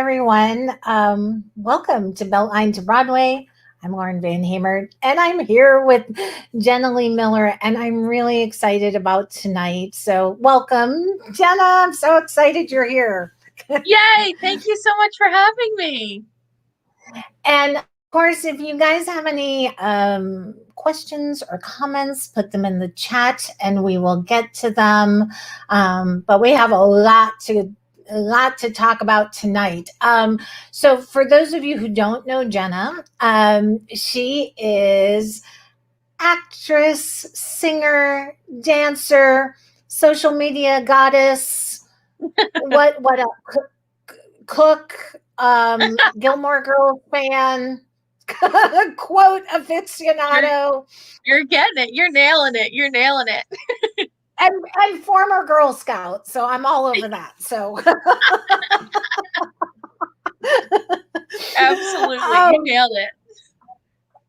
everyone. Welcome to Beltline to Broadway. I'm Lauren Van Hamer, and I'm here with Jenna Leigh Miller, and I'm really excited about tonight. So, welcome, Jenna. I'm so excited you're here. Yay! Thank you so much for having me. And of course, if you guys have any questions or comments, put them in the chat, and we will get to them. But we have a lot to talk about tonight. So for those of you who don't know Jenna, she is actress, singer, dancer, social media goddess. What else? Cook, Gilmore Girls fan, quote You're aficionado, you're getting it. You're nailing it. You're nailing it. and former Girl Scout. So I'm all over that. So Absolutely. You um, nailed it.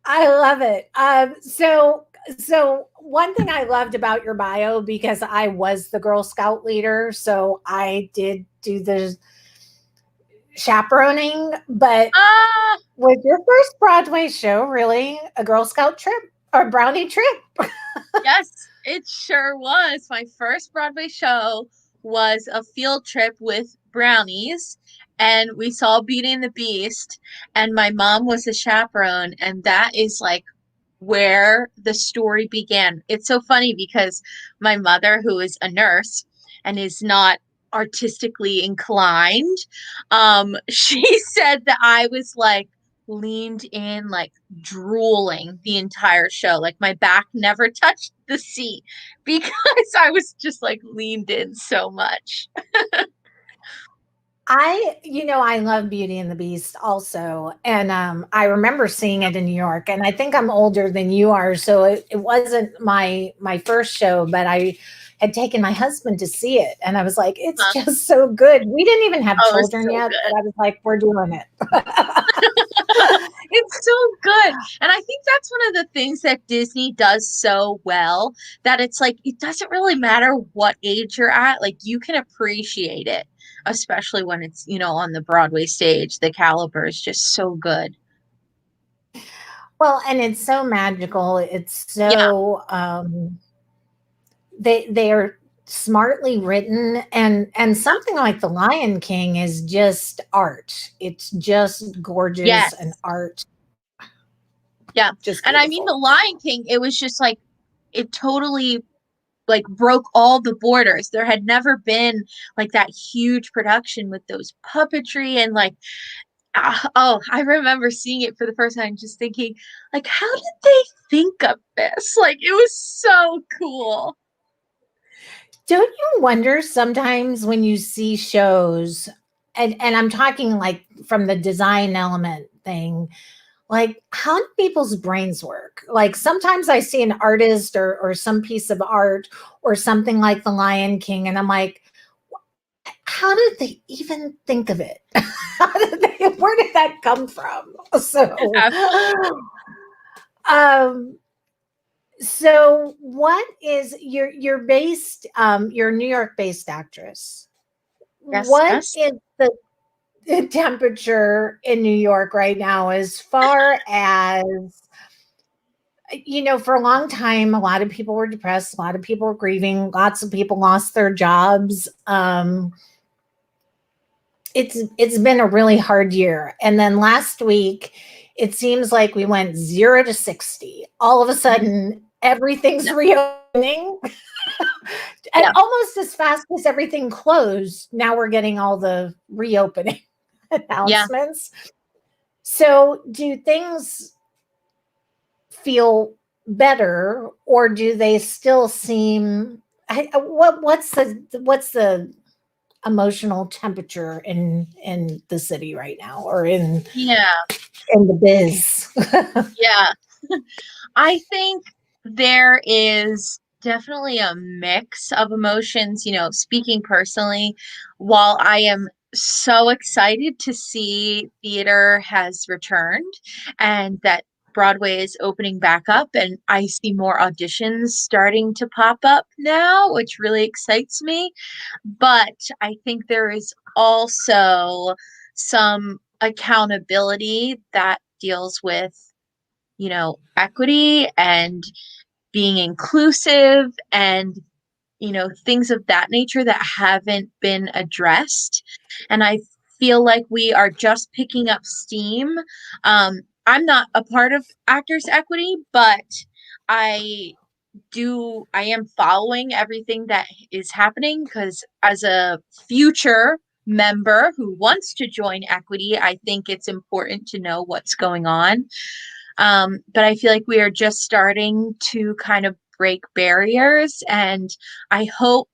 I love it. So one thing I loved about your bio, because I was the Girl Scout leader, so I did do the chaperoning, but Ah, was your first Broadway show really a Girl Scout trip or brownie trip? yes, it sure was. My first Broadway show was a field trip with brownies, and we saw Beauty and the Beast, and my mom was a chaperone, and that is like where the story began. It's so funny because my mother, who is a nurse and is not artistically inclined, she said that I was like leaned in, like drooling the entire show. Like my back never touched the seat because I was just like leaned in so much. I love Beauty and the Beast also, and I remember seeing it in New York. And I think I'm older than you are, so it wasn't my first show, but I had taken my husband to see it, and I was like, it's Huh? just so good. We didn't even have Oh, it's children so yet, but I was like, we're doing it. it's so good. And I think that's one of the things that Disney does so well, that it's like it doesn't really matter what age you're at, like you can appreciate it, especially when it's, on the Broadway stage. The caliber is just so good. Well, and it's so magical. It's Yeah. so they are smartly written, and something like The Lion King is just art. It's just gorgeous and Yes. art, Yeah. just And I mean, The beautiful. Lion King, it was just like it totally like broke all the borders. There had never been like that huge production with those puppetry and like oh, I remember seeing it for the first time, just thinking, like, how did they think of this? Like, it was so cool. Don't you wonder sometimes when you see shows, and I'm talking like from the design element thing, like how do people's brains work? Like sometimes I see an artist or some piece of art or something like The Lion King, and I'm like, how did they even think of it? Where did that come from? So, Absolutely. um, so what is you're based, you're a New York based actress. Yes, What yes. is the temperature in New York right now as far as for a long time, a lot of people were depressed, a lot of people were grieving, lots of people lost their jobs. It's been a really hard year. And then last week, it seems like we went 0 to 60. All of a sudden, everything's Yeah. reopening. And Yeah. almost as fast as everything closed, now we're getting all the reopening Yeah. announcements. So, do things feel better, or do they still seem what's the emotional temperature in the city right now, or Yeah. in the biz? Yeah. I think there is definitely a mix of emotions, speaking personally, while I am so excited to see theater has returned and that Broadway is opening back up, and I see more auditions starting to pop up now, which really excites me. But I think there is also some accountability that deals with, equity and being inclusive and, things of that nature that haven't been addressed. And I feel like we are just picking up steam. I'm not a part of Actors Equity, but I I am following everything that is happening because as a future member who wants to join equity, I think it's important to know what's going on. But I feel like we are just starting to kind of break barriers, and I hope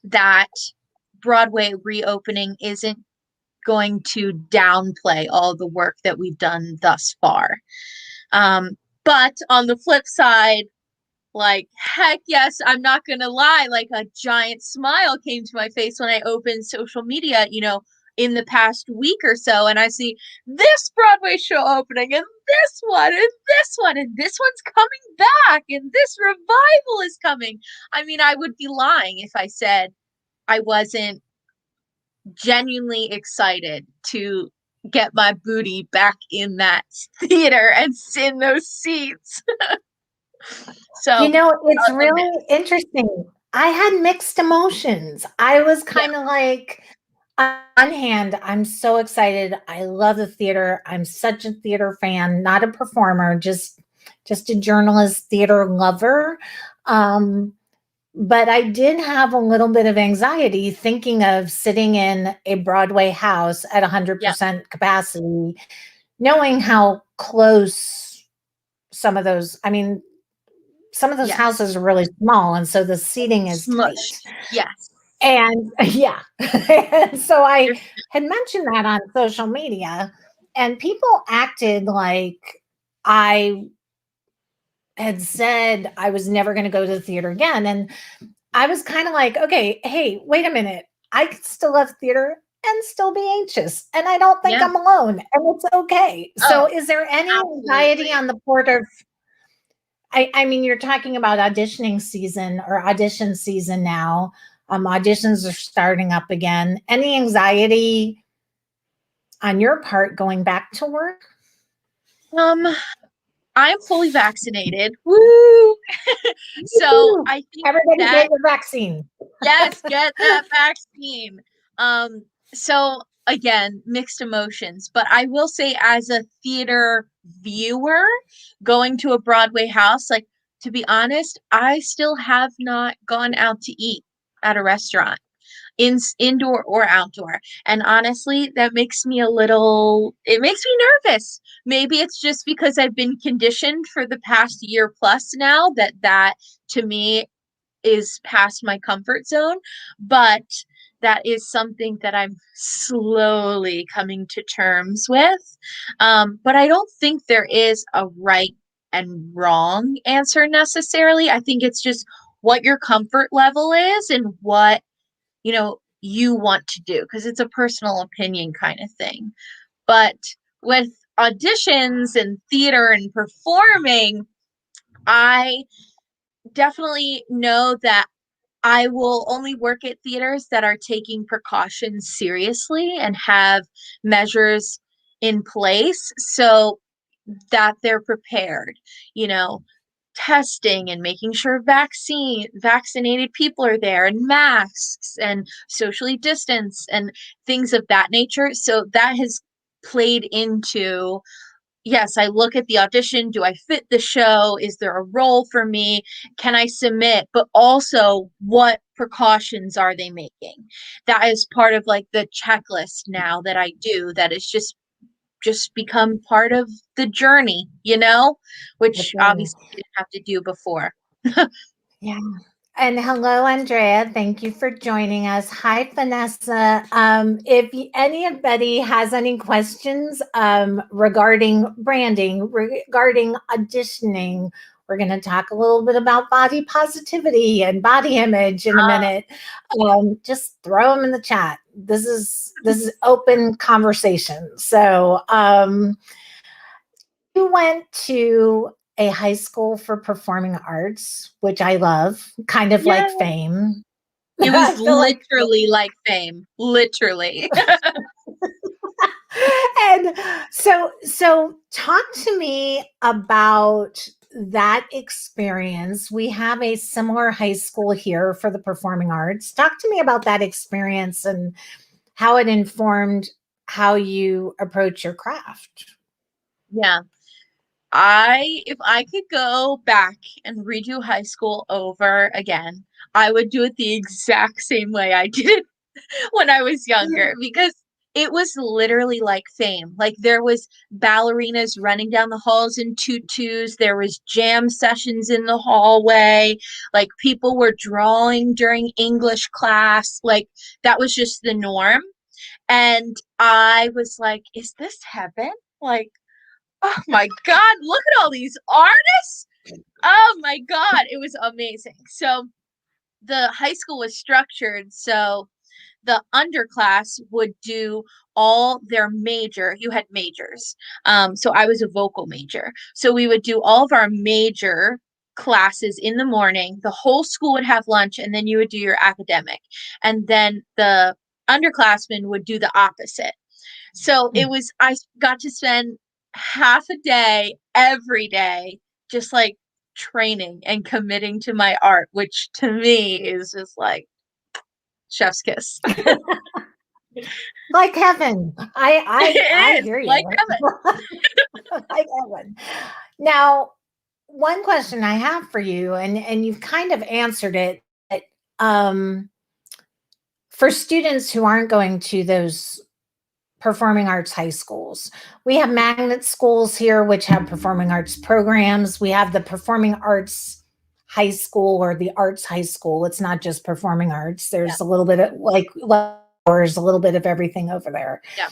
that Broadway reopening isn't going to downplay all the work that we've done thus far. But on the flip side, like, heck yes, I'm not going to lie. Like, a giant smile came to my face when I opened social media, in the past week or so. And I see this Broadway show opening and this one and this one and this one's coming back and this revival is coming. I mean, I would be lying if I said I wasn't genuinely excited to get my booty back in that theater and in those seats. So, it's really interesting. I had mixed emotions. I was kind of like, on one hand, I'm so excited. I love the theater. I'm such a theater fan, not a performer, just a journalist, theater lover. But I did have a little bit of anxiety thinking of sitting in a Broadway house at 100% capacity, knowing how close some of those, some of those houses are really small, and so the seating is tight. Yes. And yeah. And so I had mentioned that on social media, and people acted like I had said I was never going to go to the theater again. And I was kind of like, okay, hey, wait a minute. I can still love theater and still be anxious. And I don't think I'm alone. And it's okay. So is there any anxiety on the part of, I mean, you're talking about auditioning season or audition season now. Auditions are starting up again. Any anxiety on your part going back to work? I'm fully vaccinated. Woo! So I think everybody get the vaccine. Yes, get that vaccine. So again, mixed emotions, but I will say as a theater viewer going to a Broadway house, like, to be honest, I still have not gone out to eat at a restaurant, indoor or outdoor. And honestly, that makes me it makes me nervous. Maybe it's just because I've been conditioned for the past year plus now that to me is past my comfort zone, but that is something that I'm slowly coming to terms with. But I don't think there is a right and wrong answer necessarily. I think it's just what your comfort level is and what, you want to do, because it's a personal opinion kind of thing. But with auditions and theater and performing, I definitely know that I will only work at theaters that are taking precautions seriously and have measures in place so that they're prepared, testing and making sure vaccinated people are there and masks and socially distanced and things of that nature. So that has played into, yes, I look at the audition. Do I fit the show? Is there a role for me? Can I submit? But also, what precautions are they making? That is part of like the checklist now that I do, that is just become part of the journey, which obviously I didn't have to do before. Yeah. And hello, Andrea. Thank you for joining us. Hi, Vanessa. If anybody has any questions regarding branding, regarding auditioning, we're going to talk a little bit about body positivity and body image in a minute. Just throw them in the chat. This is open conversation. So you went to a high school for performing arts, which I love, kind of like Fame. It was literally like Fame, literally. good. So talk to me about that experience. We have a similar high school here for the performing arts. Talk to me about that experience and how it informed how you approach your craft. Yeah. If I could go back and redo high school over again, I would do it the exact same way I did it when I was younger because it was literally like fame. Like there was ballerinas running down the halls in tutus, there was jam sessions in the hallway, like people were drawing during English class. Like that was just the norm. And I was like, is this heaven? Like, oh my God, look at all these artists. Oh my God, it was amazing. So the high school was structured so the underclass would do all their major. You had majors. So I was a vocal major. So we would do all of our major classes in the morning. The whole school would have lunch, and then you would do your academic. And then the underclassmen would do the opposite. So I got to spend half a day every day just like training and committing to my art, which to me is just like chef's kiss. Like heaven. I It is hear you. like heaven. Like heaven. Now, one question I have for you, and you've kind of answered it, um, for students who aren't going to those performing arts high schools, we have magnet schools here, which have performing arts programs. We have the performing arts high school or the arts high school. It's not just performing arts. Yeah. There's a little bit of there's a little bit of everything over there. Yeah.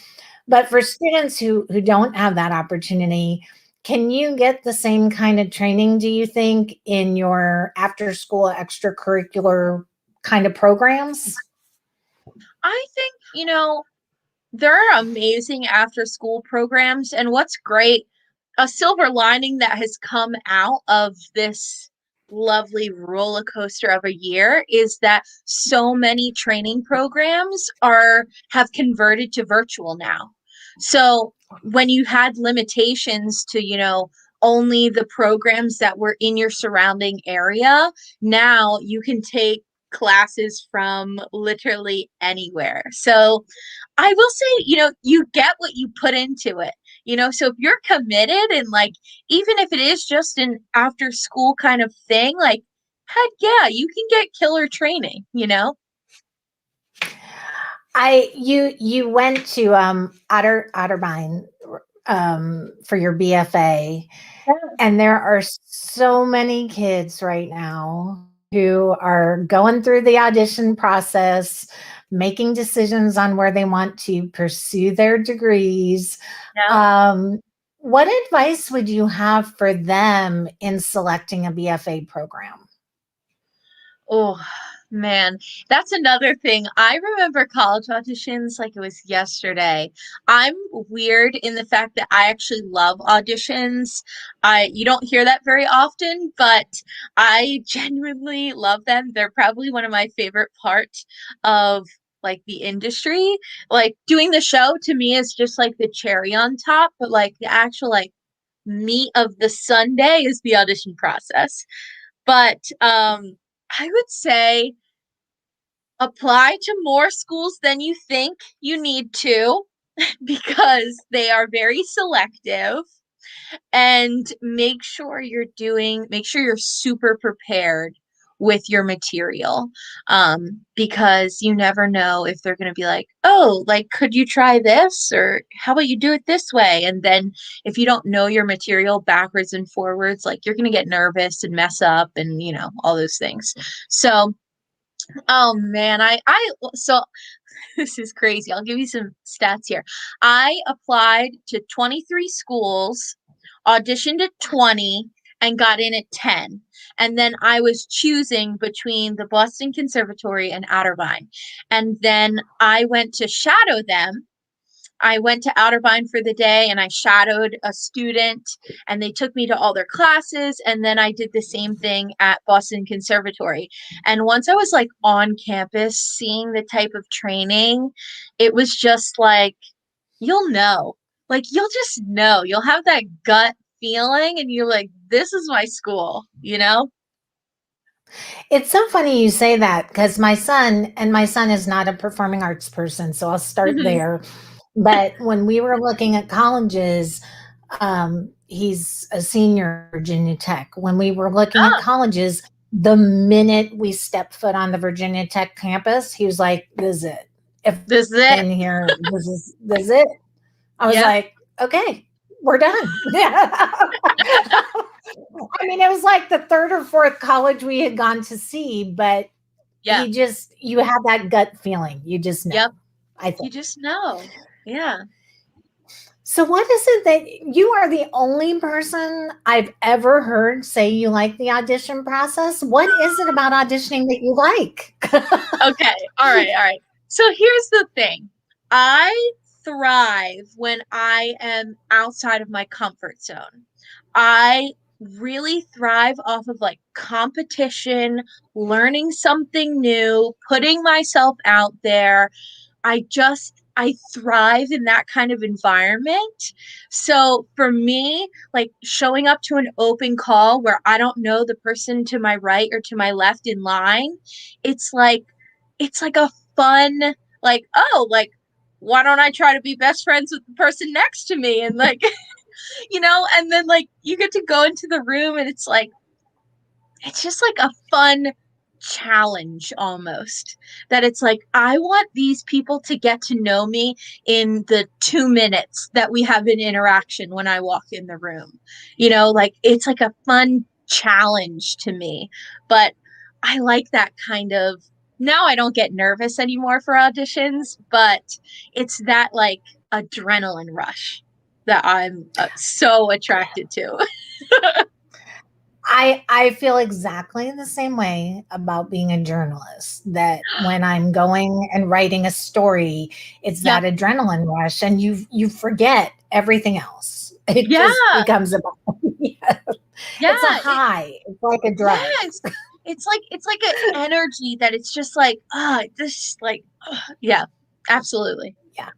But for students who don't have that opportunity, can you get the same kind of training, do you think, in your after school extracurricular kind of programs? I think, there are amazing after school programs. And what's great, a silver lining that has come out of this lovely roller coaster of a year is that so many training programs have converted to virtual now. So when you had limitations to, only the programs that were in your surrounding area, now you can take classes from literally anywhere. So I will say, you get what you put into it. So if you're committed and like, even if it is just an after school kind of thing, like, heck yeah, you can get killer training. You went to Otterbein for your BFA, and there are so many kids right now who are going through the audition process, making decisions on where they want to pursue their degrees. Yeah. What advice would you have for them in selecting a BFA program? Oh man, that's another thing. I remember college auditions like it was yesterday. I'm weird in the fact that I actually love auditions. You don't hear that very often, but I genuinely love them. They're probably one of my favorite parts of like the industry. Like doing the show to me is just like the cherry on top, but like the actual like meat of the Sunday is the audition process. But I would say apply to more schools than you think you need to because they are very selective, and make sure you're super prepared with your material, because you never know if they're going to be like, oh, like, could you try this, or how about you do it this way? And then if you don't know your material backwards and forwards, like, you're going to get nervous and mess up and all those things. So oh man, so this is crazy. I'll give you some stats here. I applied to 23 schools, auditioned at 20, and got in at 10. And then I was choosing between the Boston Conservatory and Otterbein. And then I went to shadow them. I went to Outerbein for the day and I shadowed a student, and they took me to all their classes. And then I did the same thing at Boston Conservatory. And once I was like on campus seeing the type of training, it was just like, you'll know. like you'll just know. You'll have that gut feeling and you're like, this is my school, you know? It's so funny you say that because my son is not a performing arts person, so I'll start Hmm. there. But when we were looking at colleges, he's a senior at Virginia Tech. When we were looking at Oh, colleges, the minute we stepped foot on the Virginia Tech campus, he was like, "This is it. If this is I'm it. in here, this is it." I was Yep. like, "Okay, we're done." I mean, it was like the third or fourth college we had gone to see, but Yeah. you have that gut feeling. You just know, Yep. I You think. just know. Yeah. So, what is it that you are the only person I've ever heard say you like the audition process? What is it about auditioning that you like? Okay. All right. All right. So here's the thing. I thrive when I am outside of my comfort zone. I really thrive off of like competition, learning something new, putting myself out there. I thrive in that kind of environment. So for me, like showing up to an open call where I don't know the person to my right or to my left in line, it's like it's like a fun, like, oh, like why don't I try to be best friends with the person next to me, and like and then like you get to go into the room and it's just like a fun challenge almost, that it's like I want these people to get to know me in the 2 minutes that we have an interaction when I walk in the room. Like it's like a fun challenge to me. But I like that kind of, now I don't get nervous anymore for auditions, but it's that like adrenaline rush that I'm so attracted to. I feel exactly the same way about being a journalist. That when I'm going and writing a story, it's that Yep. adrenaline rush, and you forget everything else. It Yeah. just becomes about yeah. Yeah. It's a high. It's like a drug. Yes. It's like an energy that it's just like, this like, yeah, absolutely. Yeah.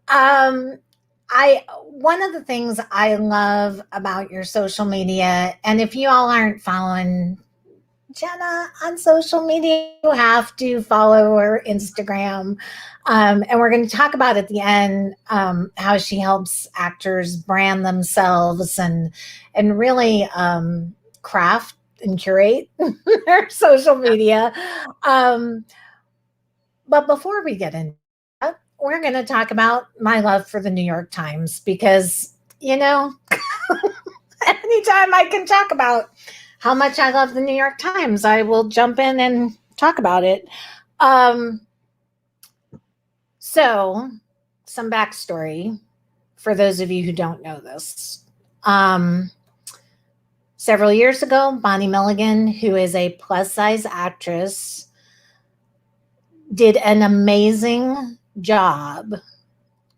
Um, I one of the things I love about your social media, and if you all aren't following Jenna on social media, you have to follow her Instagram. And we're going to talk about at the end how she helps actors brand themselves and really craft and curate their social media. Um, but before we get into that, we're going to talk about my love for the New York Times because, anytime I can talk about how much I love the New York Times, I will jump in and talk about it. Um, so, some backstory for those of you who don't know this. Several years ago, Bonnie Milligan, who is a plus size actress, did an amazing job,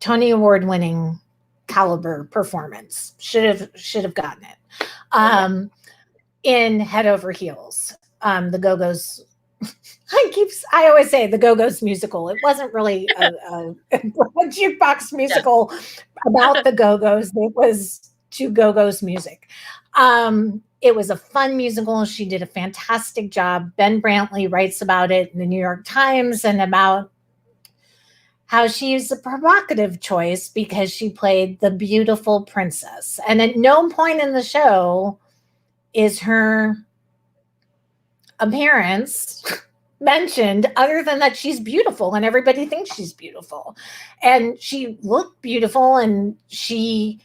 Tony Award winning caliber performance. Should have gotten it. Oh yeah. In Head Over Heels. The Go Go's. I always say the Go Go's musical. It wasn't really a jukebox Yeah. musical about the Go Go's. It was to Go Go's music. It was a fun musical. She did a fantastic job. Ben Brantley writes about it in the New York Times and about how she is a provocative choice because she played the beautiful princess. And at no point in the show is her appearance mentioned other than that she's beautiful and everybody thinks she's beautiful. And she looked beautiful and she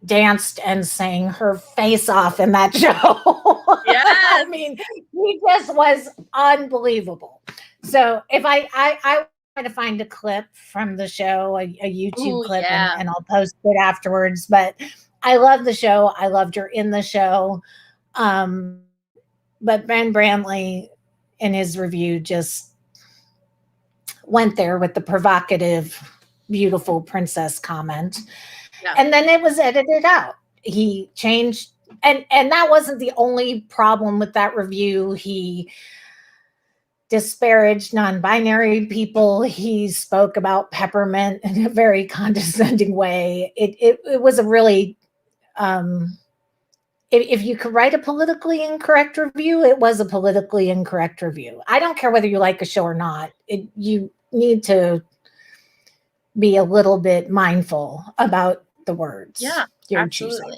danced and sang her face off in that show. I Yes. mean, he just was unbelievable. So if I try to find a clip from the show, a YouTube Oh clip, yeah. and I'll post it afterwards. But I love the show. I loved her in the show. But Ben Brantley in his review just went there with the provocative, beautiful princess comment. Yeah. And then it was edited out. He changed and that wasn't the only problem with that review. He disparaged non-binary people. He spoke about peppermint in a very condescending way. It was a really, if you could write a politically incorrect review, it was a politically incorrect review. I don't care whether you like a show or not. You need to be a little bit mindful about the words you're choosing.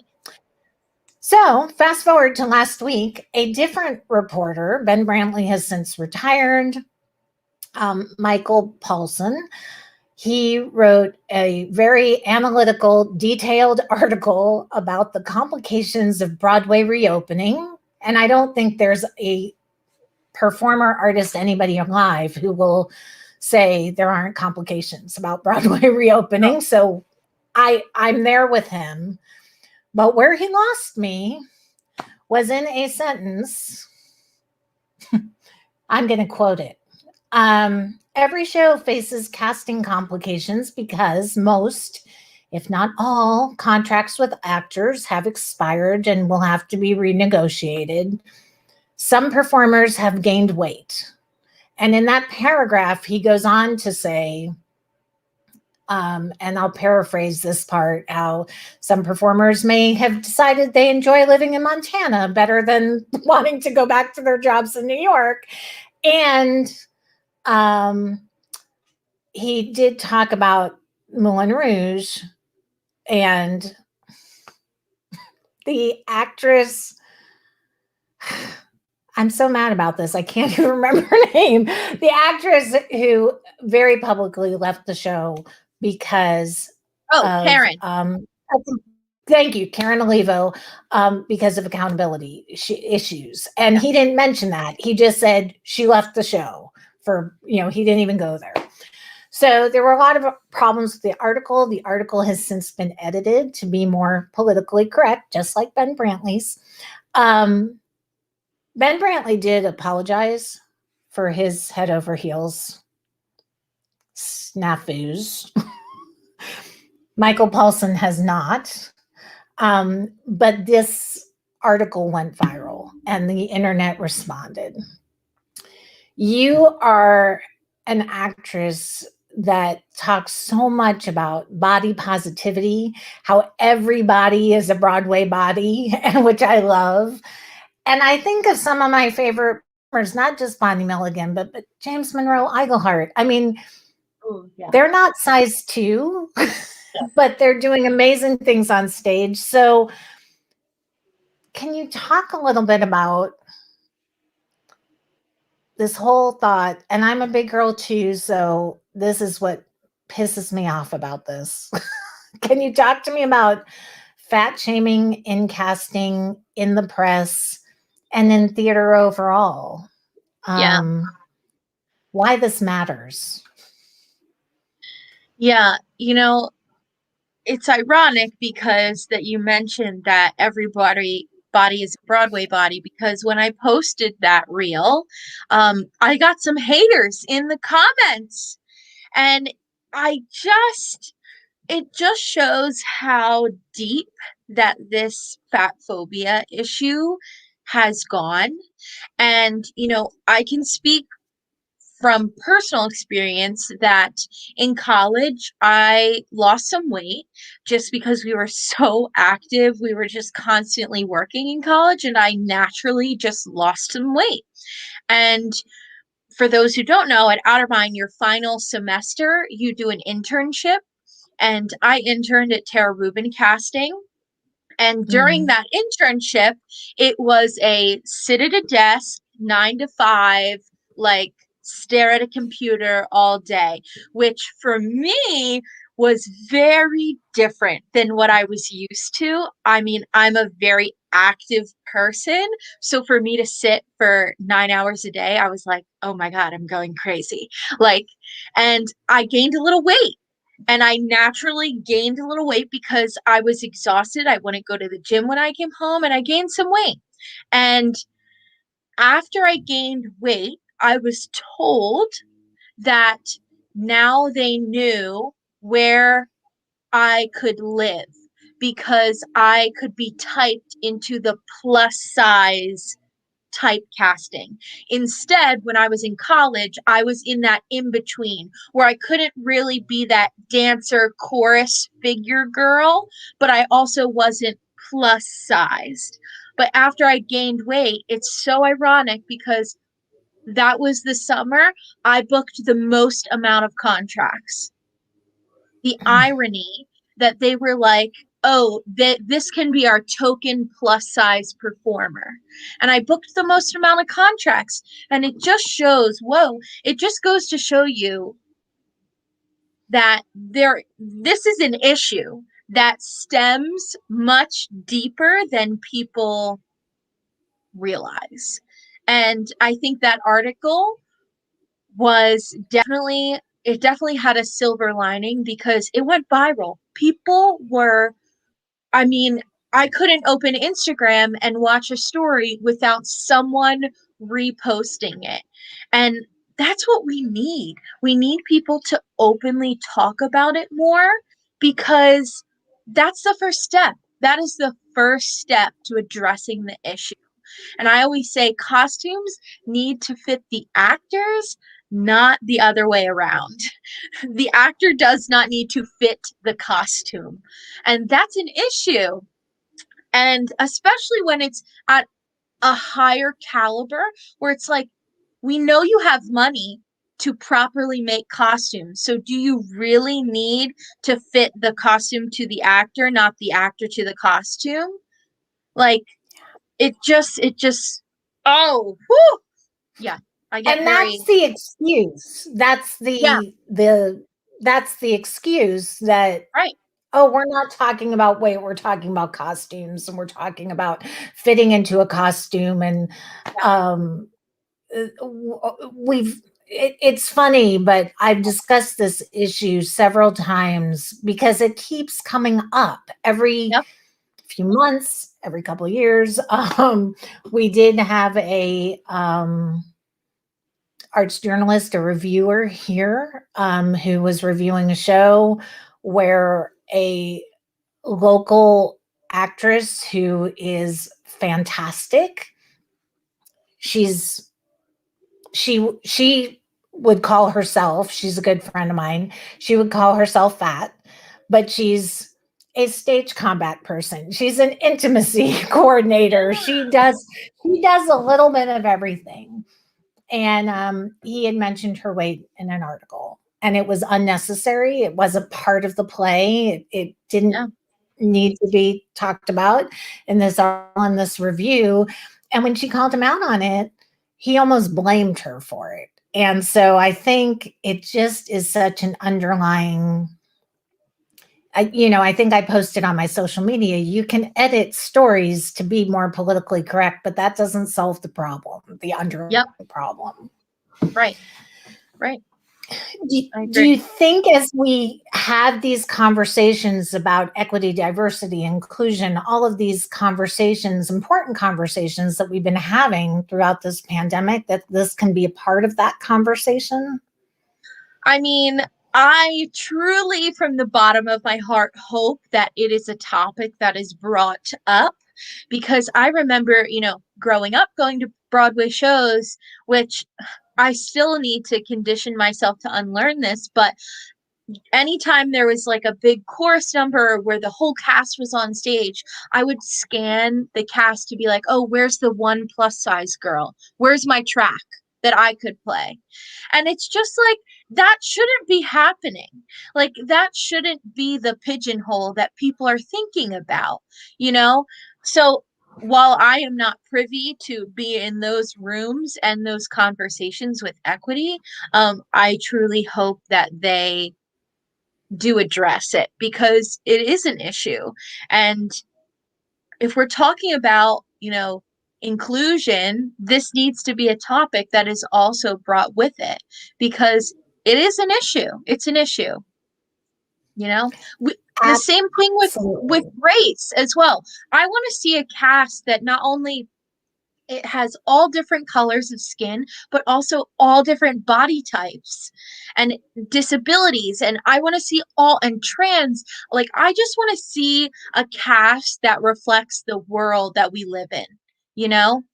So fast forward to last week, a different reporter, Ben Brantley has since retired, Michael Paulsen, he wrote a very analytical, detailed article about the complications of Broadway reopening. And I don't think there's a performer, artist, anybody alive who will say there aren't complications about Broadway reopening. So I'm there with him. But where he lost me was in a sentence. I'm going to quote it. Every show faces casting complications because most, if not all, contracts with actors have expired and will have to be renegotiated. Some performers have gained weight. And in that paragraph, he goes on to say, and I'll paraphrase this part, how some performers may have decided they enjoy living in Montana better than wanting to go back to their jobs in New York. And he did talk about Moulin Rouge and the actress. I'm so mad about this. I can't even remember her name. The actress who very publicly left the show because Karen. Thank you, Karen Olivo, because of accountability issues. And he didn't mention that. He just said she left the show for, he didn't even go there. So there were a lot of problems with the article. The article has since been edited to be more politically correct, just like Ben Brantley's. Ben Brantley did apologize for his head over heels snafus. Michael Paulsen has not. But this article went viral and the internet responded. You are an actress that talks so much about body positivity, how everybody is a Broadway body, which I love. And I think of some of my favorite performers, not just Bonnie Milligan, but James Monroe Iglehart. I mean, they're not size 2, but they're doing amazing things on stage. So can you talk a little bit about this whole thought? And I'm a big girl too, so this is what pisses me off about this. Can you talk to me about fat shaming in casting, in the press, and in theater overall? Why this matters? Yeah, it's ironic because that you mentioned that everybody body is a Broadway body, because when I posted that reel, I got some haters in the comments, and it just shows how deep that this fat phobia issue has gone. And I can speak from personal experience that in college, I lost some weight just because we were so active. We were just constantly working in college, and I naturally just lost some weight. And for those who don't know, at Otterbein, your final semester, you do an internship. And I interned at Tara Rubin Casting. And during that internship, it was a sit at a desk, 9 to 5, like stare at a computer all day, which for me was very different than what I was used to. I mean, I'm a very active person. So for me to sit for 9 hours a day, I was like, oh my God, I'm going crazy. And I gained a little weight. And I naturally gained a little weight because I was exhausted. I wouldn't go to the gym when I came home, and I gained some weight. And after I gained weight, I was told that now they knew where I could live because I could be typed into the plus size typecasting. Instead, when I was in college, I was in that in between where I couldn't really be that dancer chorus figure girl, but I also wasn't plus sized. But after I gained weight, it's so ironic because that was the summer I booked the most amount of contracts. The irony that they were like, oh, this can be our token plus size performer. And I booked the most amount of contracts. And it just shows, whoa, it just goes to show you that this is an issue that stems much deeper than people realize. And I think that article was definitely, it definitely had a silver lining because it went viral. People were, I mean, I couldn't open Instagram and watch a story without someone reposting it. And that's what we need. We need people to openly talk about it more because that's the first step. That is the first step to addressing the issue. And I always say costumes need to fit the actors, not the other way around. The actor does not need to fit the costume. And that's an issue. And especially when it's at a higher caliber, where it's like, we know you have money to properly make costumes. So do you really need to fit the costume to the actor, not the actor to the costume? Like, it just oh whew, yeah, I get And very that's the excuse. yeah, That's the excuse that, right, oh, we're not talking about weight, we're talking about costumes, and we're talking about fitting into a costume. And yeah, um it's funny, but I've discussed this issue several times because it keeps coming up every yep, few months, every couple of years. We did have a arts journalist, a reviewer here, who was reviewing a show where a local actress who is fantastic, she's she would call herself, she's a good friend of mine, she would call herself fat, but she's a stage combat person. She's an intimacy coordinator. She does a little bit of everything. And he had mentioned her weight in an article, and it was unnecessary. It was a part of the play. It didn't yeah. need to be talked about in this article, in this review. And when she called him out on it, he almost blamed her for it. And so I think it just is such an underlying, I think I posted on my social media, you can edit stories to be more politically correct, but that doesn't solve the problem, the underlying Yep, problem. right, right, I Do agree. you think, as we have these conversations about equity, diversity, inclusion, all of these conversations, important conversations that we've been having throughout this pandemic, that this can be a part of that conversation? I mean, I truly, from the bottom of my heart, hope that it is a topic that is brought up because I remember, growing up going to Broadway shows, which I still need to condition myself to unlearn this, but anytime there was like a big chorus number where the whole cast was on stage, I would scan the cast to be like, oh, where's the one plus size girl? Where's my track that I could play? And it's just like, that shouldn't be happening. Like, that shouldn't be the pigeonhole that people are thinking about, you know? So while I am not privy to be in those rooms and those conversations with equity, I truly hope that they do address it because it is an issue. And if we're talking about, inclusion, this needs to be a topic that is also brought with it because it is an issue. It's an issue, you know? The same thing with Absolutely. race as well. I want to see a cast that not only it has all different colors of skin, but also all different body types and disabilities. And I want to see all and trans. Like, I just want to see a cast that reflects the world that we live in, you know?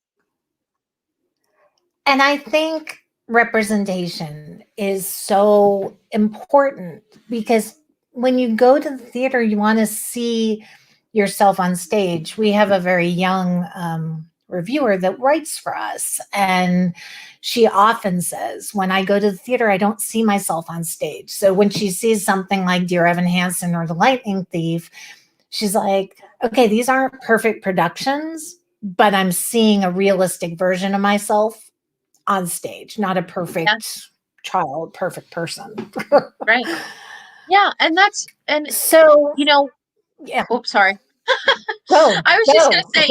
And I think representation is so important because when you go to the theater, you want to see yourself on stage. We have a very young reviewer that writes for us, and she often says, when I go to the theater, I don't see myself on stage. So when she sees something like Dear Evan Hansen or The Lightning Thief, she's like, okay, these aren't perfect productions, but I'm seeing a realistic version of myself on stage, not a perfect child, perfect person. Right. Yeah. And So, you know, yeah, oops, sorry. go, I was just going go. to say,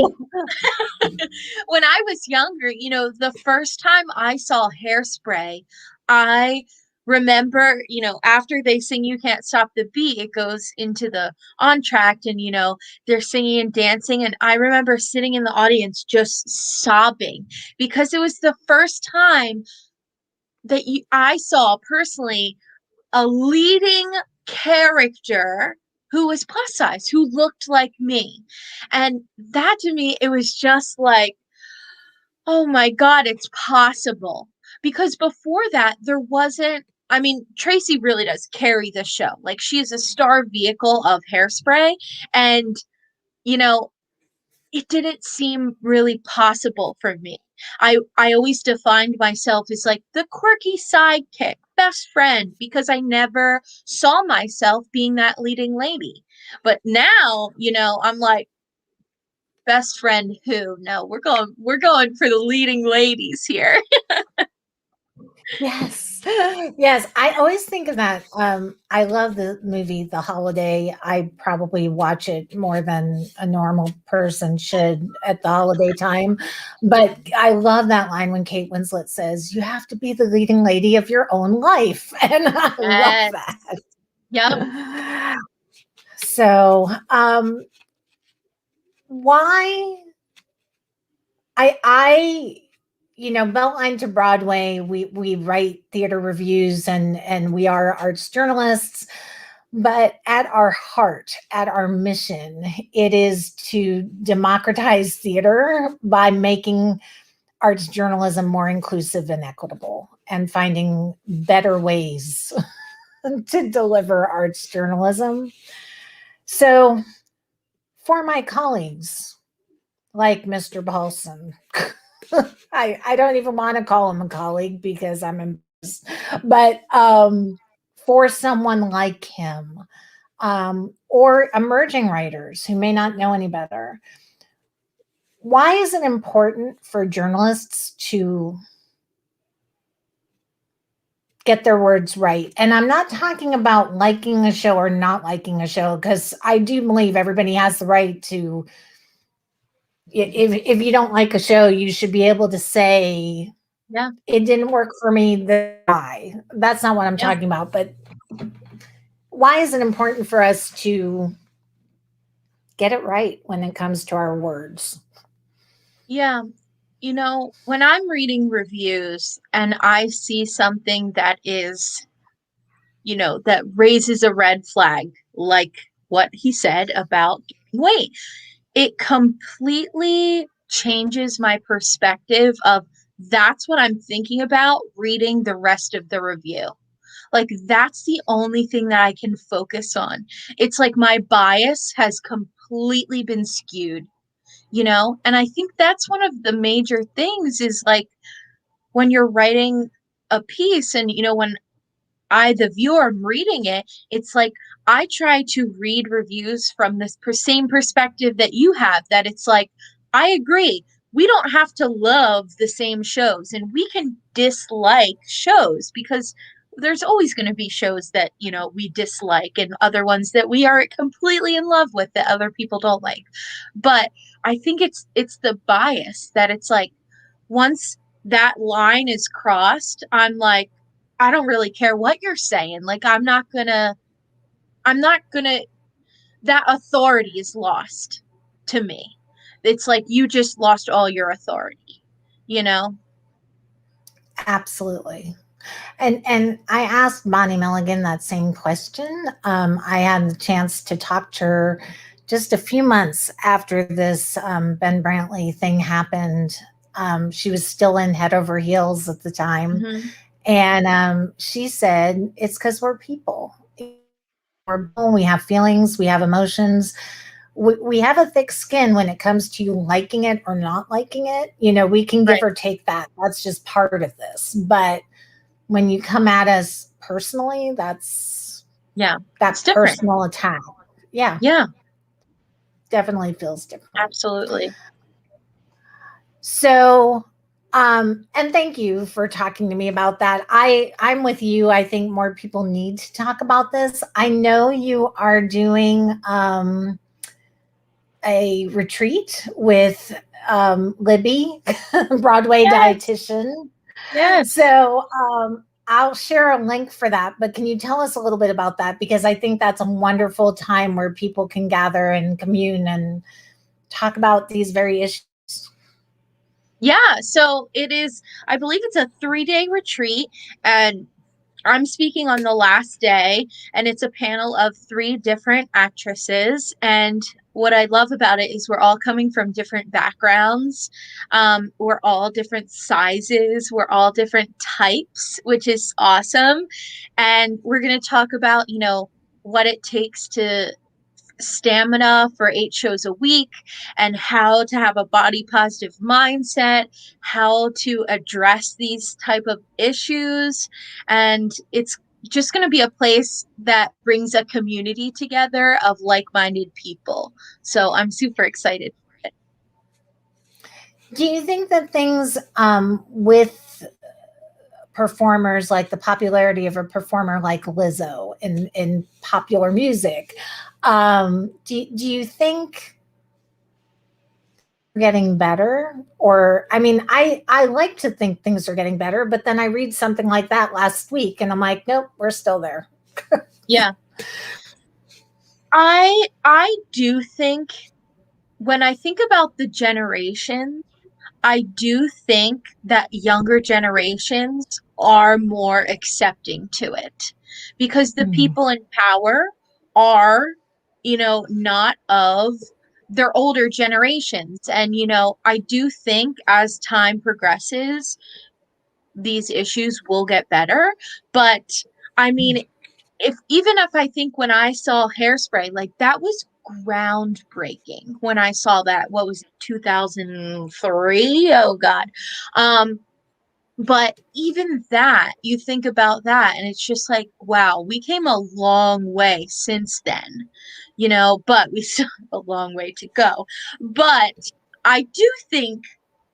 when I was younger, the first time I saw Hairspray, I remember, after they sing You Can't Stop the Beat, it goes into the entr'acte and, they're singing and dancing. And I remember sitting in the audience just sobbing because it was the first time that I saw personally a leading character who was plus size, who looked like me. And that to me, it was just like, oh my God, it's possible. Because before that, there wasn't, I mean, Tracy really does carry the show. Like, she is a star vehicle of Hairspray. And, you know, it didn't seem really possible for me. I always defined myself as like the quirky sidekick, best friend, because I never saw myself being that leading lady. But now, I'm like, best friend who? No, we're going for the leading ladies here. Yes. Yes. I always think of that. I love the movie The Holiday. I probably watch it more than a normal person should at the holiday time. But I love that line when Kate Winslet says, you have to be the leading lady of your own life. And I love Yes. Yep. that. So, why I Beltline to Broadway, we write theater reviews and we are arts journalists, but at our heart, at our mission, it is to democratize theater by making arts journalism more inclusive and equitable and finding better ways to deliver arts journalism. So, for my colleagues like Mr. Paulsen, I don't even want to call him a colleague because I'm embarrassed. But for someone like him, or emerging writers who may not know any better, why is it important for journalists to get their words right? And I'm not talking about liking a show or not liking a show, because I do believe everybody has the right to, if you don't like a show, you should be able to say, Yeah. it didn't work for me. That's not what I'm Yeah. talking about. But why is it important for us to get it right when it comes to our words? Yeah. When I'm reading reviews and I see something that is, that raises a red flag, like what he said about gaining weight, it completely changes my perspective of that's what I'm thinking about reading the rest of the review. Like, that's the only thing that I can focus on. It's like my bias has completely been skewed, And I think that's one of the major things is like when you're writing a piece and, when I, the viewer, am reading it, it's like I try to read reviews from this same perspective that you have, that it's like, I agree. We don't have to love the same shows and we can dislike shows because there's always going to be shows that, we dislike and other ones that we are completely in love with that other people don't like. But I think it's the bias that it's like once that line is crossed, I'm like, I don't really care what you're saying. Like, I'm not gonna, that authority is lost to me. It's like you just lost all your authority, you know? Absolutely. And I asked Bonnie Milligan that same question. I had the chance to talk to her just a few months after this Ben Brantley thing happened. She was still in Head Over Heels at the time. Mm-hmm. And she said, it's because we're people. We have feelings, we have emotions. We have a thick skin when it comes to liking it or not liking it. We can give Right. or take that. That's just part of this. But when you come at us personally, Yeah. It's that different. personal attack. Yeah, Yeah, definitely feels different. absolutely. So, and thank you for talking to me about that. I'm with you. I think more people need to talk about this. I know you are doing a retreat with Libby, Broadway Yes. dietitian. Yes. So I'll share a link for that. But can you tell us a little bit about that? Because I think that's a wonderful time where people can gather and commune and talk about these very issues. Yeah. So it is, I believe it's a 3-day retreat, and I'm speaking on the last day, and it's a panel of 3 different actresses. And what I love about it is we're all coming from different backgrounds. We're all different sizes. We're all different types, which is awesome. And we're going to talk about, what it takes to stamina for 8 shows a week, and how to have a body positive mindset, how to address these type of issues. And it's just going to be a place that brings a community together of like-minded people. So I'm super excited. Do you think that things with performers, like the popularity of a performer like Lizzo in popular music, do you think getting better? Or I mean, I like to think things are getting better, but then I read something like that last week and I'm like, nope, we're still there. Yeah. I do think, when I think about the generation, I do think that younger generations are more accepting to it, because the Mm. people in power are, not of their older generations. And, I do think as time progresses, these issues will get better. But I mean, if I think when I saw Hairspray, like that was groundbreaking when I saw that. What was it, 2003? Oh God. Um, but even that, you think about that, and it's just like, wow, we came a long way since then, but we still have a long way to go. But I do think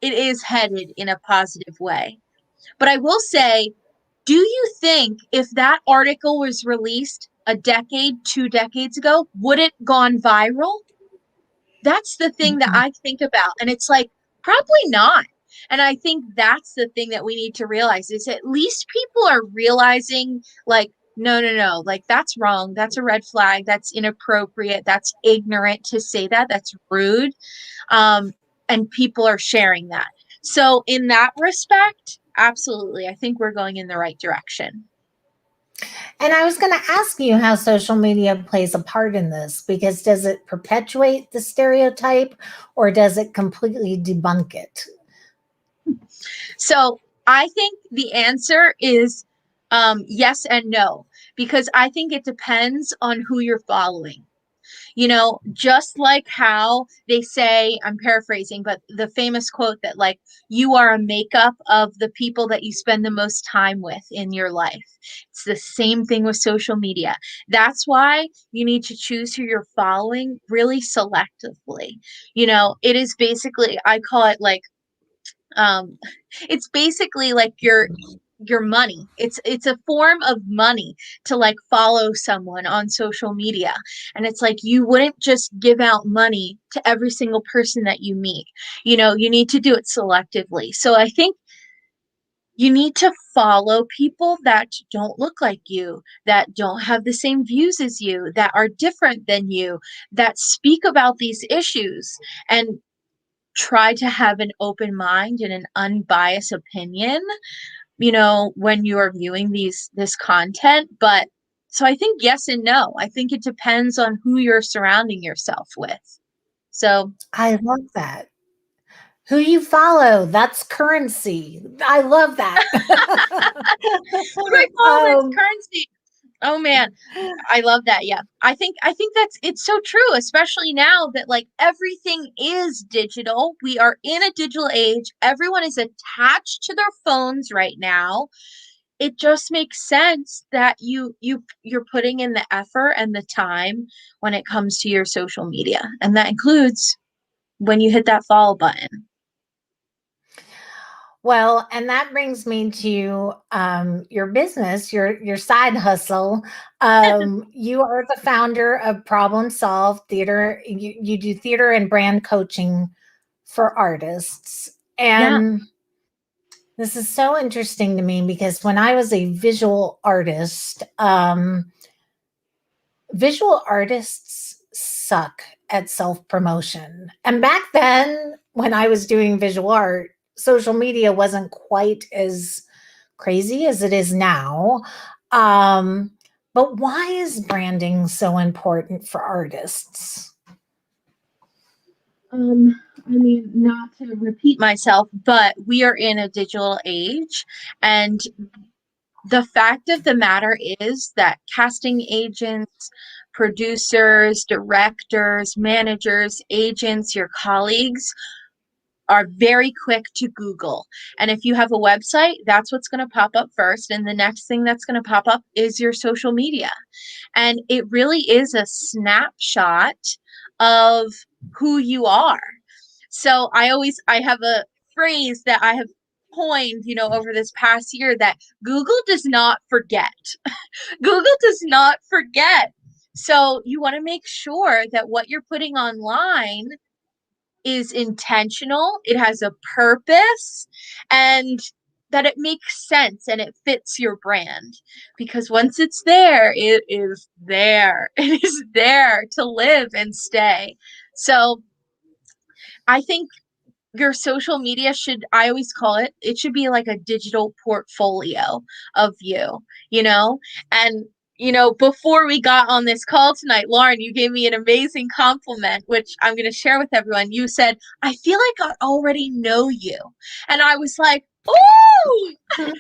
it is headed in a positive way. But I will say, do you think if that article was released a decade, 2 decades ago, would it gone viral? That's the thing that I think about. And it's like, probably not. And I think that's the thing that we need to realize, is at least people are realizing, like, no, no, no, like that's wrong. That's a red flag. That's inappropriate. That's ignorant to say that. That's rude. Um, and people are sharing that. So in that respect, absolutely, I think we're going in the right direction. And I was going to ask you how social media plays a part in this, because does it perpetuate the stereotype or does it completely debunk it? So I think the answer is yes and no, because I think it depends on who you're following. Just like how they say, I'm paraphrasing, but the famous quote that, like, you are a makeup of the people that you spend the most time with in your life. It's the same thing with social media. That's why you need to choose who you're following really selectively. It is basically, I call it like, um it's basically like your money. It's a form of money to, like, follow someone on social media. And it's like, you wouldn't just give out money to every single person that you meet. You need to do it selectively. So I think you need to follow people that don't look like you, that don't have the same views as you, that are different than you, that speak about these issues, and try to have an open mind and an unbiased opinion, when you're viewing this content. But so I think yes and no. I think it depends on who you're surrounding yourself with. So I love that. Who you follow, that's currency. I love that. Right, Paul, that's um, currency. Oh man, I love that. Yeah. I think that's it's so true, especially now that like everything is digital. We are in a digital age. Everyone is attached to their phones right now. It just makes sense that you're putting in the effort and the time when it comes to your social media. And that includes when you hit that follow button. well, and that brings me to your business, your side hustle. You are the founder of Problem Solve Theater. You do theater and brand coaching for artists. Yeah. And this is so interesting to me because when I was a visual artists suck at self promotion. And back then, when I was doing visual art, social media wasn't quite as crazy as it is now. Um, but why is branding so important for artists? I mean, not to repeat myself, but we are in a digital age, and the fact of the matter is that casting agents, producers, directors, managers, agents, your colleagues are very quick to Google. And if you have a website, that's what's going to pop up first. And the next thing that's going to pop up is your social media. And it really is a snapshot of who you are. So I have a phrase that I have coined, over this past year, that Google does not forget. Google does not forget. So you want to make sure that what you're putting online is intentional, it has a purpose, and that it makes sense and it fits your brand. Because once it's there, it is there. It is there to live and stay. So I think your social media should, I always call it, it should be like a digital portfolio of you, you know? And, before we got on this call tonight, Lauren, you gave me an amazing compliment, which I'm going to share with everyone. You said, I feel like I already know you. And I was like, oh, that's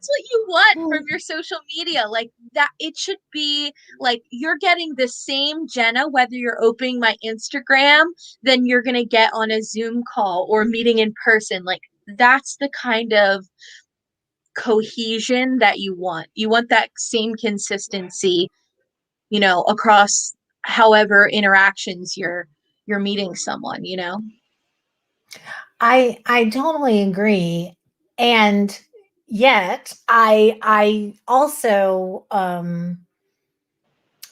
what you want from your social media. Like that, it should be like you're getting the same Jenna, whether you're opening my Instagram, then you're going to get on a Zoom call or meeting in person. Like that's the kind of cohesion that you want. You want that same consistency, across however interactions you're meeting someone. I totally agree. And yet I also am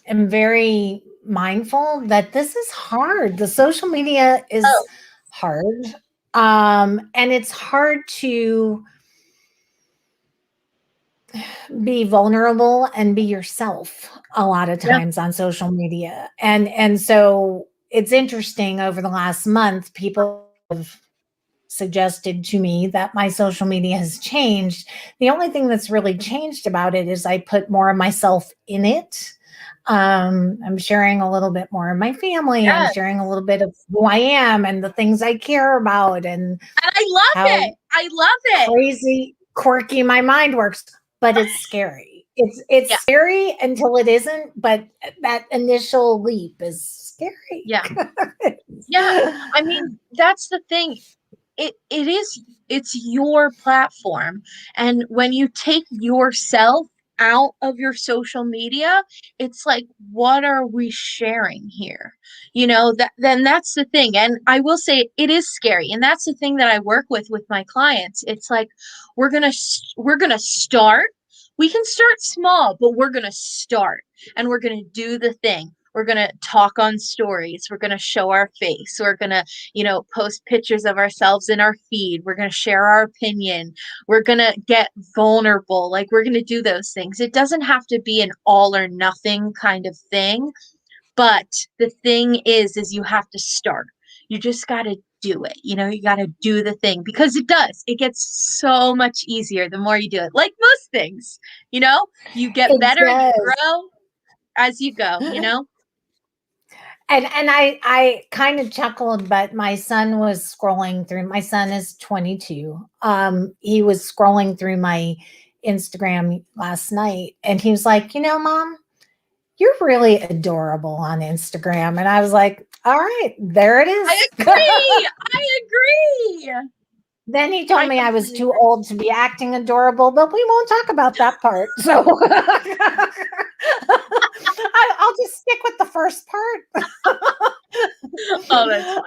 very mindful that this is hard. The social media is Oh, hard. And it's hard to be vulnerable and be yourself a lot of yeah. times on social media. And so it's interesting over the last month, people have suggested to me that my social media has changed. The only thing that's really changed about it is I put more of myself in it. I'm sharing a little bit more of my family. I'm Yeah. sharing a little bit of who I am and the things I care about and And I love how it. I love it. crazy, quirky my mind works. But it's scary. It's Yeah. scary until it isn't. But that initial leap is scary. Yeah. Yeah. I mean, that's the thing. It's your platform. And when you take yourself out of your social media, it's like, what are we sharing here? Then that's the thing. And I will say it is scary. And that's the thing that I work with my clients. It's like, we're going to start. We can start small, but we're going to start and we're going to do the thing. We're going to talk on stories. We're going to show our face. We're going to post pictures of ourselves in our feed. We're going to share our opinion. We're going to get vulnerable. Like we're going to do those things. It doesn't have to be an all or nothing kind of thing. But the thing is you have to start. You just got to do it. You got to do the thing because it does. It gets so much easier the more you do it. Like most things, you get It better and you does. grow as you go. And I kind of chuckled, but my son was scrolling through. My son is 22. He was scrolling through my Instagram last night, and he was like, "You know, Mom, you're really adorable on Instagram." And I was like, "All right, there it I is." agree. I agree. Then he told I me I was completely too agree. old to be acting adorable, but we won't talk about that part. So I'll just stick with the first part. Oh, that's fun.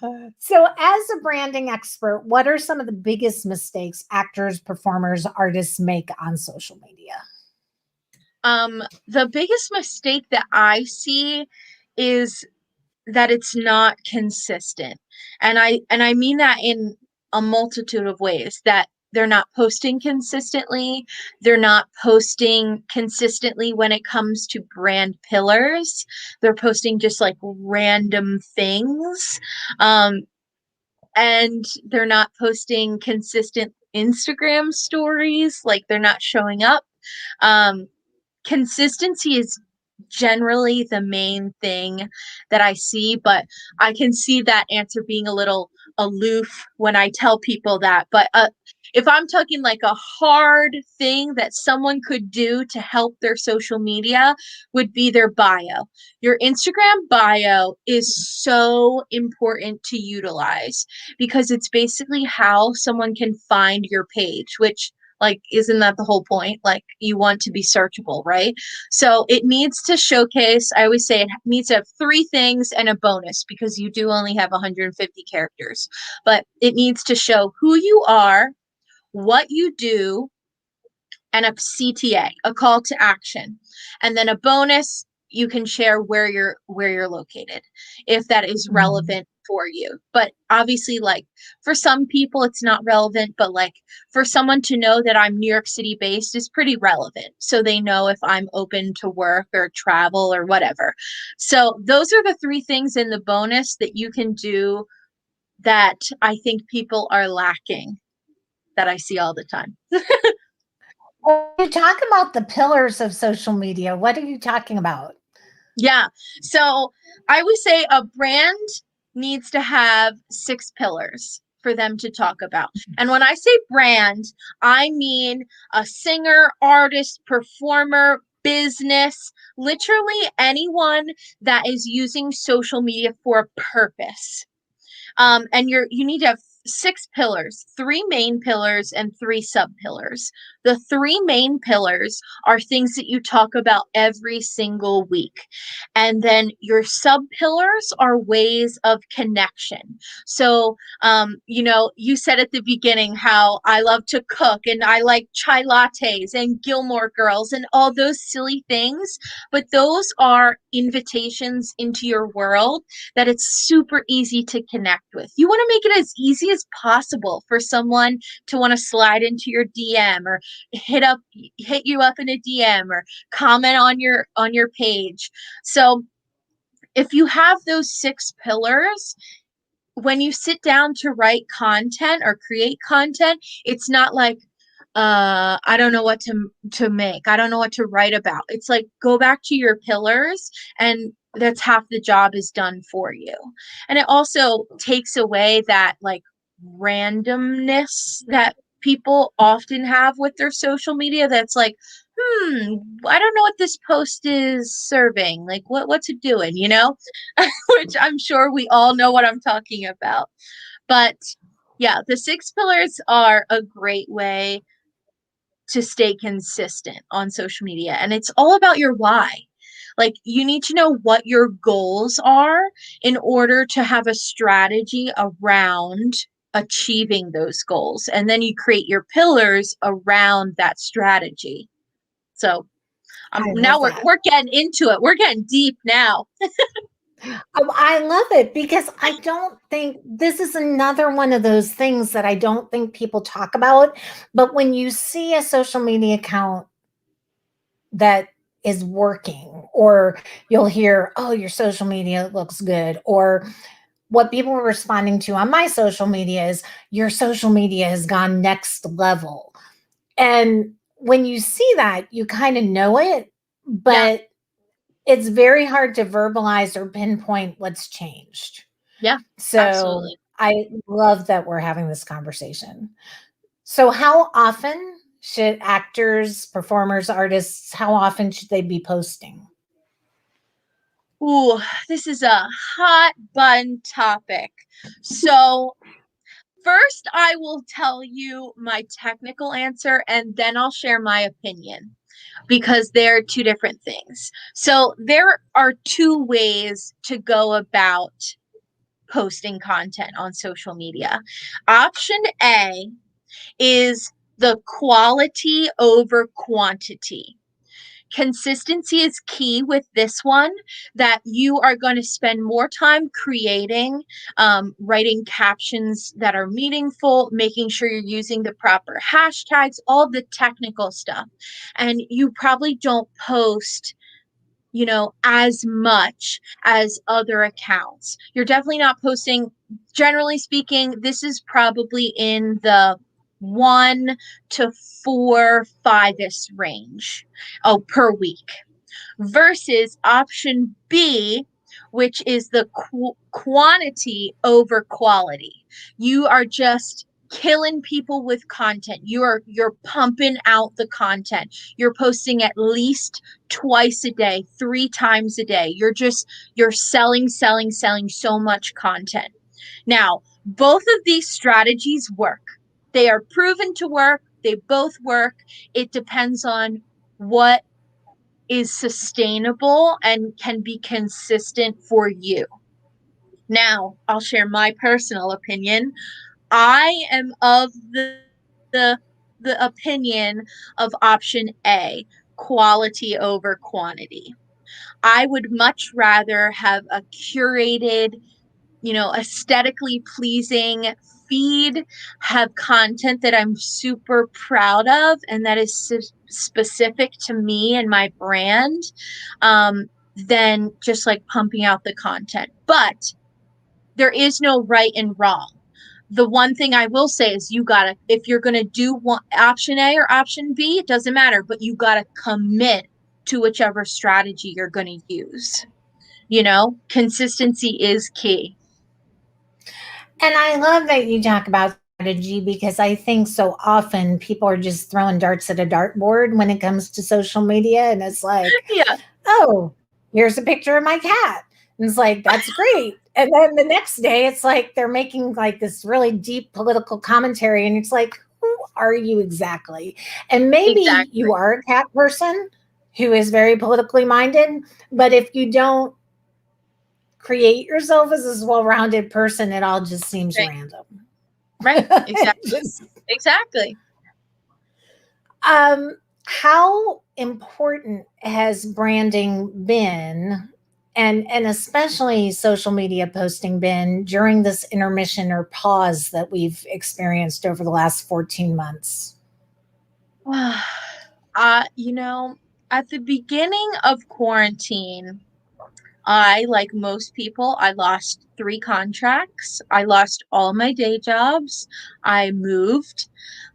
Oh, so, as a branding expert, what are some of the biggest mistakes actors, performers, artists make on social media? The biggest mistake that I see is that it's not consistent. And I mean that in a multitude of ways, that they're not posting consistently, they're not posting consistently when it comes to brand pillars. They're posting just like random things. Um and they're not posting consistent Instagram stories, like they're not showing up. Um Consistency is generally the main thing that I see, but I can see that answer being a little aloof when I tell people that. But if I'm talking like a hard thing that someone could do to help their social media, would be their bio. Your Instagram bio is so important to utilize because it's basically how someone can find your page, which, like, isn't that the whole point? Like, you want to be searchable, right? So it needs to showcase, I always say it needs to have three things and a bonus because you do only have 150 characters. But it needs to show who you are, what you do, and a CTA, a call to action. And then a bonus, you can share where you're located if that is Mm. relevant for you. But obviously, like, for some people it's not relevant, but like for someone to know that I'm New York City based is pretty relevant, so they know if I'm open to work or travel or whatever. So those are the three things in the bonus that you can do that I think people are lacking, that I see all the time. When you talk about the pillars of social media, what are you talking about? Yeah. So I would say a brand needs to have six pillars for them to talk about. And when I say brand, I mean a singer, artist, performer, business, literally anyone that is using social media for a purpose. And you need to have six pillars, three main pillars and three sub pillars. The three main pillars are things that you talk about every single week. And then your sub pillars are ways of connection. So, you said at the beginning how I love to cook and I like chai lattes and Gilmore Girls and all those silly things, but those are invitations into your world that it's super easy to connect with. You want to make it as easy as possible for someone to want to slide into your DM or hit you up in a DM or comment on your page. So if you have those six pillars, when you sit down to write content or create content, it's not like, I don't know what to make, I don't know what to write about. It's like, go back to your pillars, and that's half the job is done for you. And it also takes away that like randomness that people often have with their social media, that's like, I don't know what this post is serving, like what's it doing, which I'm sure we all know what I'm talking about. But yeah, the six pillars are a great way to stay consistent on social media. And it's all about your why. Like, you need to know what your goals are in order to have a strategy around achieving those goals. And then you create your pillars around that strategy. So I now love we're that. we're getting into it. We're getting deep now. Oh, I love it because I don't think this is another one of those things that I don't think people talk about. But when you see a social media account that is working, or you'll hear, "Oh, your social media looks good," or what people were responding to on my social media is, "Your social media has gone next level." And when you see that, you kind of know it, Yeah. but it's very hard to verbalize or pinpoint what's changed. Yeah, So absolutely. I love that we're having this conversation. So how often should actors, performers, artists, how often should they be posting? Ooh, this is a hot button topic. So, first, I will tell you my technical answer and then I'll share my opinion because they're two different things. So, there are two ways to go about posting content on social media. Option A is the quality over quantity. Consistency is key with this one, that you are going to spend more time creating, writing captions that are meaningful, making sure you're using the proper hashtags, all the technical stuff. And you probably don't post, as much as other accounts. You're definitely not posting, generally speaking, this is probably in the 1 to 4, 5-ish range, per week, versus option B, which is the quantity over quality. You are just killing people with content. You're pumping out the content. You're posting at least twice a day, 3 times a day. You're selling so much content. Now, both of these strategies work. They are proven to work. They both work. It depends on what is sustainable and can be consistent for you. Now, I'll share my personal opinion. I am of the, the opinion of option A, quality over quantity. I would much rather have a curated, aesthetically pleasing feed, have content that I'm super proud of and that is specific to me and my brand, than just like pumping out the content. But there is no right and wrong. The one thing I will say is you gotta, if you're gonna do one, option A or option B, it doesn't matter, but you gotta commit to whichever strategy you're gonna use. Consistency is key. And I love that you talk about strategy because I think so often people are just throwing darts at a dartboard when it comes to social media. And it's like, Yeah, oh, here's a picture of my cat. And it's like, that's great. And then the next day, it's like they're making like this really deep political commentary. And it's like, who are you exactly? And maybe you exactly. are a cat person who is very politically minded. But if you don't create yourself as this well-rounded person, it all just seems Right. random. Right. Exactly. Just Exactly. how important has branding been, and especially social media posting been during this intermission or pause that we've experienced over the last 14 months? You know, at the beginning of quarantine, I, like most people, I lost 3 contracts. I lost all my day jobs. I moved.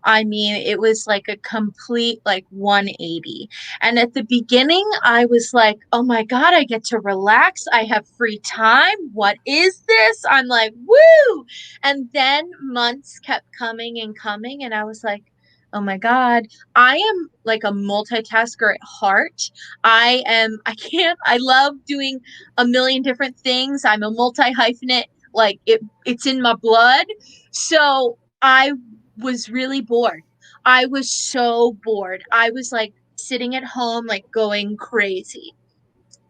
I mean, it was like a complete like 180. And at the beginning, I was like, "Oh my God, I get to relax. I have free time. What is this?" I'm like, "Woo!" And then months kept coming and coming and I was like, "Oh my God, I am like a multitasker at heart. I love doing a million different things. I'm a multi hyphenate. Like it's in my blood." So I was really bored. I was so bored. I was like sitting at home, like going crazy.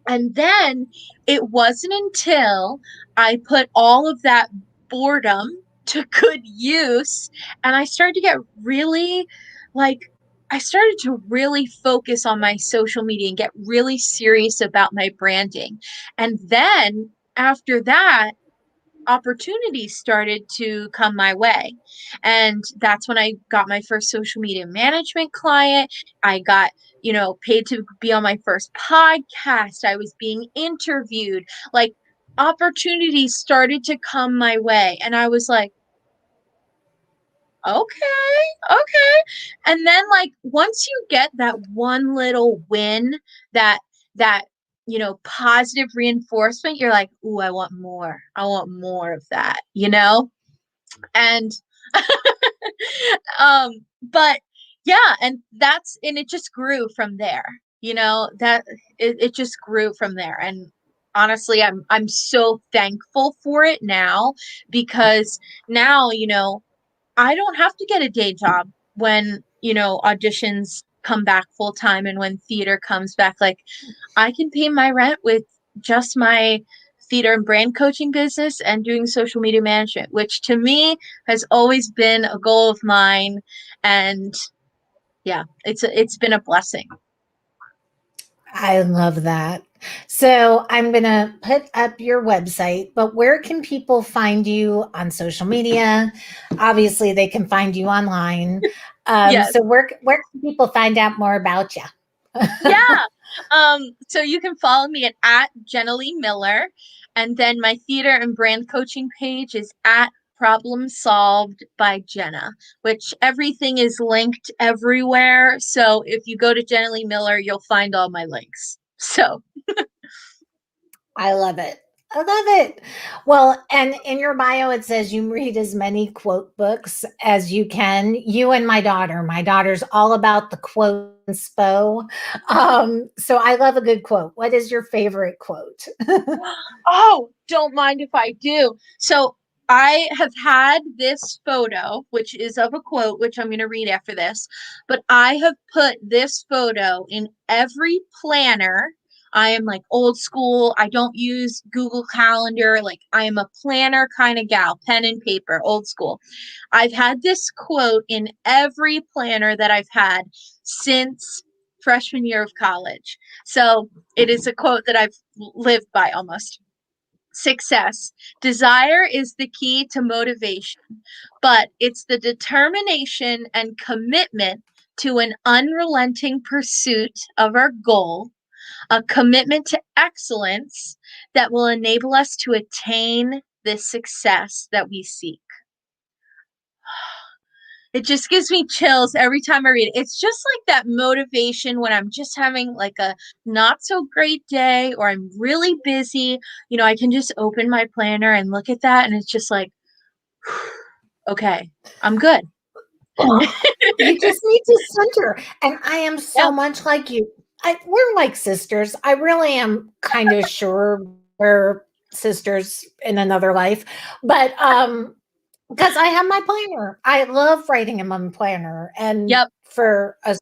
And then it wasn't until I put all of that boredom to good use and I started to get really like, I started to really focus on my social media and get really serious about my branding. And then after that, opportunities started to come my way. And that's when I got my first social media management client. I got, paid to be on my first podcast. I was being interviewed. Like opportunities started to come my way. And I was like, okay, okay. And then like once you get that one little win, that positive reinforcement, you're like, ooh, I want more. I want more of that, you know? And um, but yeah, and it just grew from there, that it just grew from there. And honestly, I'm so thankful for it now, because now, I don't have to get a day job when, auditions come back full time and when theater comes back. Like, I can pay my rent with just my theater and brand coaching business and doing social media management, which to me has always been a goal of mine. And yeah, it's been a blessing. I love that. So I'm going to put up your website, but where can people find you on social media? Obviously, they can find you online. Yes. So where can people find out more about you? Yeah. So you can follow me at Jenna Leigh Miller, and then my theater and brand coaching page is at Problem Solved by Jenna, which everything is linked everywhere. So if you go to Jenna Leigh Miller, you'll find all my links. So I love it. I love it. Well, and in your bio, it says you read as many quote books as you can. You and my daughter. My daughter's all about the quote inspo. So I love a good quote. What is your favorite quote? oh, don't mind if I do. So I have had this photo, which is of a quote, which I'm going to read after this, but I have put this photo in every planner. I am like old school. I don't use Google Calendar. Like, I am a planner kind of gal, pen and paper, old school. I've had this quote in every planner that I've had since freshman year of college. So it is a quote that I've lived by almost. Success. Desire is the key to motivation, but it's the determination and commitment to an unrelenting pursuit of our goal, a commitment to excellence that will enable us to attain the success that we seek. It just gives me chills every time I read it. It's just like that motivation when I'm just having like a not so great day or I'm really busy. I can just open my planner and look at that, and it's just like, okay, I'm good. You just need to center. And I am so Yep. much like you. We're like sisters. I really am kind of sure we're sisters in another life. But because I have my planner. I love writing in my planner. And Yep. for a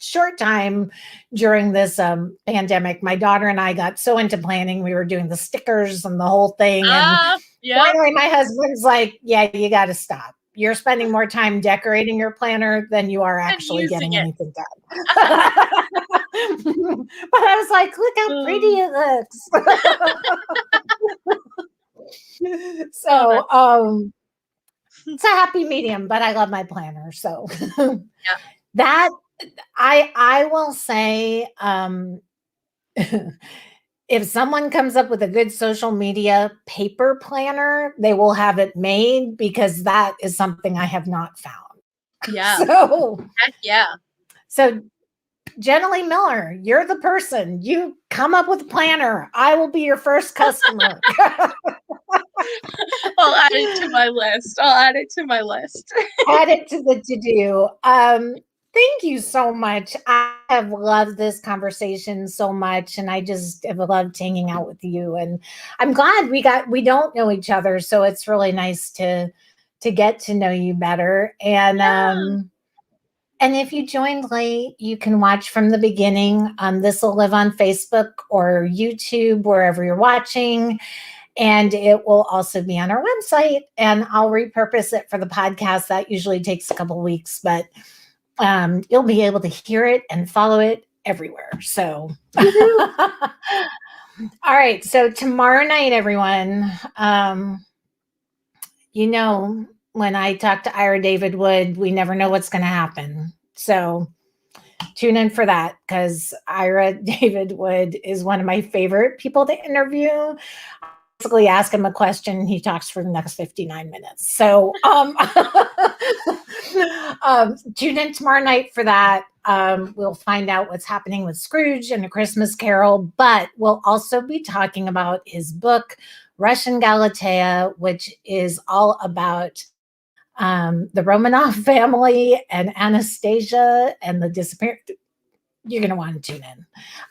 short time during this pandemic, my daughter and I got so into planning. We were doing the stickers and the whole thing. And Yep. finally, my husband's like, yeah, you got to stop. You're spending more time decorating your planner than you are And actually using getting it. anything done. But I was like, look how pretty it looks. So it's a happy medium, but I love my planner. So Yeah. that I will say, if someone comes up with a good social media paper planner, they will have it made, because that is something I have not found. Yeah. So, Heck yeah. so Jenna Leigh Miller, you're the person. You come up with a planner. I will be your first customer. I'll add it to my list. Add it to the to-do. Thank you so much. I have loved this conversation so much, and I just have loved hanging out with you. And I'm glad we don't know each other, so it's really nice to get to know you better. And and if you joined late, you can watch from the beginning. This will live on Facebook or YouTube, wherever you're watching. And it will also be on our website, and I'll repurpose it for the podcast. That usually takes a couple of weeks, but you'll be able to hear it and follow it everywhere. So, all right. So tomorrow night, everyone, when I talk to Ira David Wood, we never know what's going to happen. So tune in for that, because Ira David Wood is one of my favorite people to interview. basically ask him a question, he talks for the next 59 minutes. So tune in tomorrow night for that. We'll find out what's happening with Scrooge and A Christmas Carol, but we'll also be talking about his book, Russian Galatea, which is all about the Romanov family and Anastasia and the disappearance. You're going to want to tune in.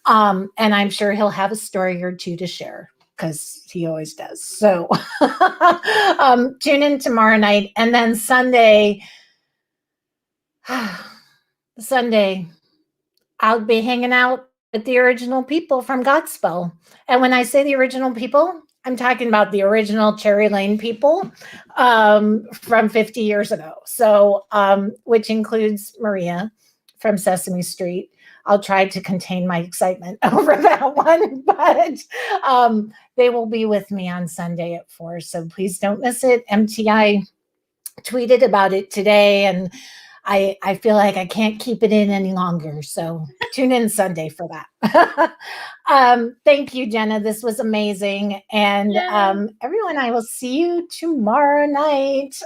And I'm sure he'll have a story or two to share because he always does. So tune in tomorrow night. And then Sunday, I'll be hanging out with the original people from Godspell. And when I say the original people, I'm talking about the original Cherry Lane people from 50 years ago. So, which includes Maria from Sesame Street. I'll try to contain my excitement over that one, but they will be with me on Sunday at 4. So please don't miss it. MTI tweeted about it today, and I feel like I can't keep it in any longer. So tune in Sunday for that. Thank you, Jenna. This was amazing. And everyone, I will see you tomorrow night.